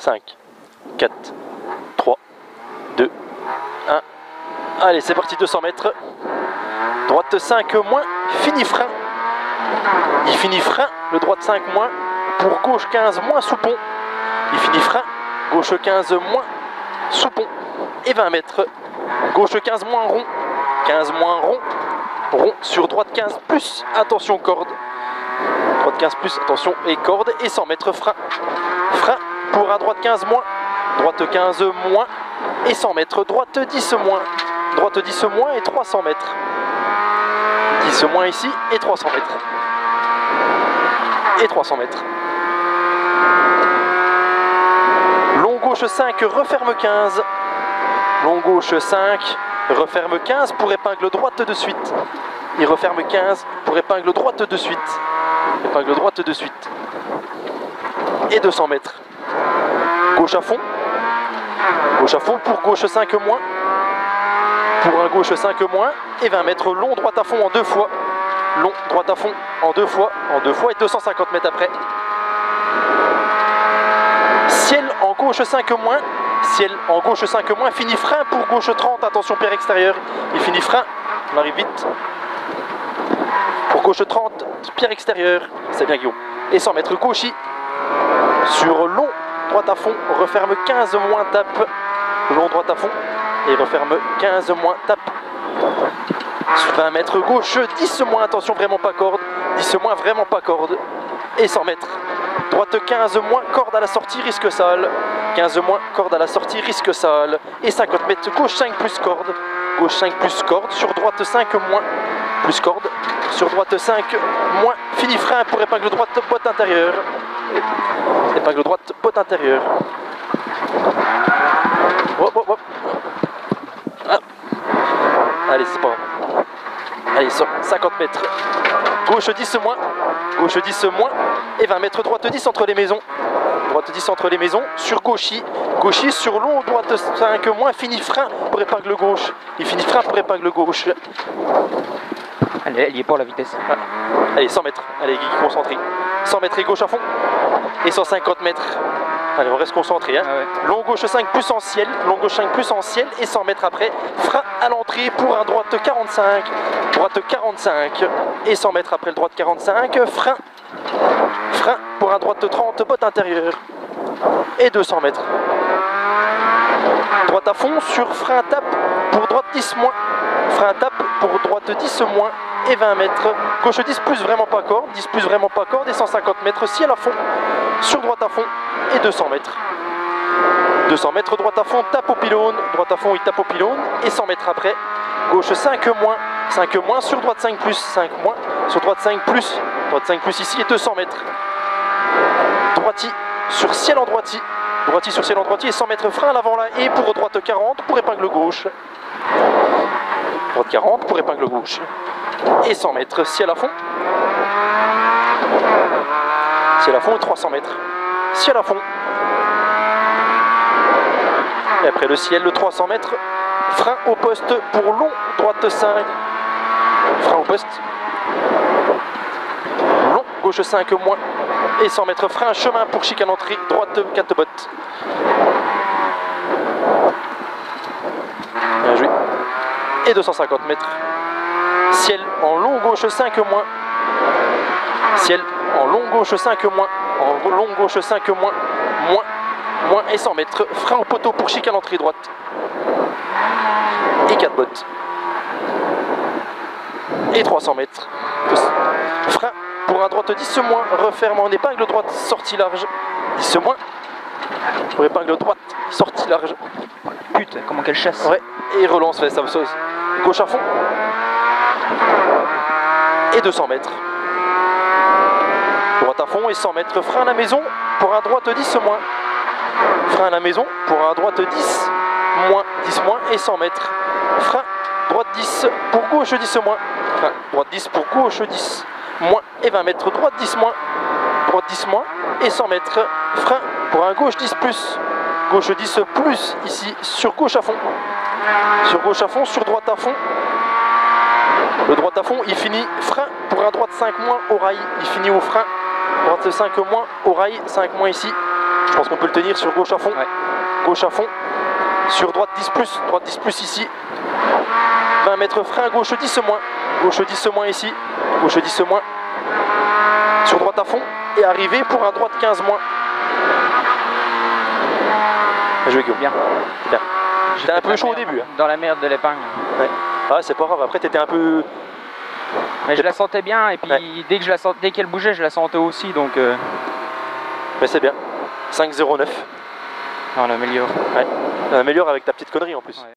5, 4, 3, 2, 1. Allez, c'est parti, 200 mètres. Droite 5 moins, fini frein. Il finit frein, le droite 5 moins, pour gauche 15 moins sous pont. Il finit frein, gauche 15 moins sous pont. Et 20 mètres, gauche 15 moins rond, 15 moins rond, rond sur droite 15 plus, attention corde. Droite 15 plus, attention et corde, et 100 mètres frein. Frein pour à droite 15 moins, droite 15 moins, et 100 mètres, droite 10 moins. Droite 10 moins et 300 mètres. 10 moins ici et 300 mètres. Et 300 mètres. Long gauche 5, referme 15. Long gauche 5, referme 15 pour épingle droite de suite. Il referme 15 pour épingle droite de suite. Épingle droite de suite. Et 200 mètres. Gauche à fond. Gauche à fond pour gauche 5 moins. Pour un gauche 5 moins. Et 20 mètres long droite à fond en 2 fois. Long droite à fond en 2 fois. En 2 fois et 250 mètres après. Ciel en gauche 5 moins. Ciel en gauche 5 moins. Fini frein pour gauche 30. Attention pierre extérieure. Il finit frein. On arrive vite. Pour gauche 30. Pierre extérieure. C'est bien Guillaume. Et 100 mètres gauchis. Sur long droite à fond. Referme 15 moins tape. Long droite à fond. Et referme 15 moins tape. 20 mètres gauche, 10 moins, attention vraiment pas corde. 10 moins, vraiment pas corde. Et 100 mètres. Droite 15 moins, corde à la sortie, risque sale. 15 moins, corde à la sortie, risque sale. Et 50 mètres, gauche 5 plus corde. Gauche 5 plus corde, sur droite 5 moins, plus corde. Sur droite 5 moins, fini frein pour épingle droite, botte intérieure. Épingle droite, botte intérieure. Hop, hop, hop. Ah. Allez, c'est pas grave. Allez, 50 mètres. Gauche 10 moins. Gauche 10 moins. Et 20 mètres droite 10 entre les maisons. Droite 10 entre les maisons. Sur gauchis. Gauchis sur long. Droite 5 moins. Fini frein pour épingle gauche. Il finit frein pour épingle gauche. Allez, elle y est pas la vitesse. Ah. Allez, 100 mètres. Allez, Guy, concentré. 100 mètres et gauche à fond. Et 150 mètres. Allez, on reste concentré. Hein. Ah ouais. Long gauche 5 plus en ciel. Long gauche 5 plus en ciel. Et 100 mètres après. Frein à l'entrée pour un droite 45. Droite 45. Et 100 mètres après le droite 45. Frein. Frein pour un droite 30. Botte intérieure. Et 200 mètres. Droite à fond sur frein tape pour droite 10 moins. Frein tape pour droite 10 moins. Et 20 mètres. Gauche 10 plus vraiment pas corde. 10 plus vraiment pas corde. Et 150 mètres ciel à fond. Sur droite à fond. Et 200 mètres. 200 mètres droite à fond, tape au pylône. Droite à fond, il tape au pylône. Et 100 mètres après. Gauche 5 moins. 5 moins sur droite 5 plus. 5 moins. Sur droite 5 plus. Droite 5 plus ici et 200 mètres. Droiti sur ciel en droiti. Droiti sur ciel en droiti et 100 mètres frein à l'avant là. Et pour droite 40 pour épingle gauche. Droite 40 pour épingle gauche. Et 100 mètres ciel à fond. Ciel à fond et 300 mètres. Ciel à fond. Et après le ciel, le 300 mètres. Frein au poste pour long, droite 5. Frein au poste. Long, gauche 5 moins. Et 100 mètres frein, chemin pour chicane entrée, droite 4 bottes. Bien joué. Et 250 mètres. Ciel en long gauche 5 moins. Ciel en long gauche 5 moins. En long gauche 5 moins. Moins. Moins et 100 mètres. Frein au poteau pour chicane entrée droite. Et 4 bottes. Et 300 mètres. Frein pour un droite 10 moins. Referme en épingle droite sortie large. 10 moins. Pour épingle droite sortie large. Putain, comment qu'elle chasse. Ouais. Et relance, ouais, ça me sauce. Gauche à fond. Et 200 mètres. Droite à fond et 100 mètres. Frein à la maison pour un droite 10 moins. Frein à la maison pour un droite 10 moins. 10 moins et 100 mètres. Frein droite 10 pour gauche 10 moins. Frein droite 10 pour gauche 10 moins et 20 mètres. Droite 10 moins. Droite 10 moins et 100 mètres. Frein pour un gauche 10 plus. Gauche 10 plus ici sur gauche à fond. Sur gauche à fond, sur droite à fond. Le droite à fond, il finit frein pour un droite 5 moins au rail. Il finit au frein. Droite 5 moins au rail, 5 moins ici. Je pense qu'on peut le tenir sur gauche à fond. Ouais. Gauche à fond. Sur droite 10 plus. Droite 10 plus ici. 20 mètres frein, gauche 10 moins. Gauche 10 moins ici. Gauche 10 moins. Sur droite à fond. Et arriver pour un droite 15 moins. Bien joué Guillaume. Bien. Bien. J'étais un peu chaud au début. Hein. Dans la merde de l'épingle. Ouais. Ah, c'est pas grave. Après, t'étais un peu. Mais je la sentais bien et puis ouais. dès qu'elle bougeait, je la sentais aussi donc. Mais c'est bien. 5,09. On améliore. Ouais. On améliore avec ta petite connerie en plus. Ouais.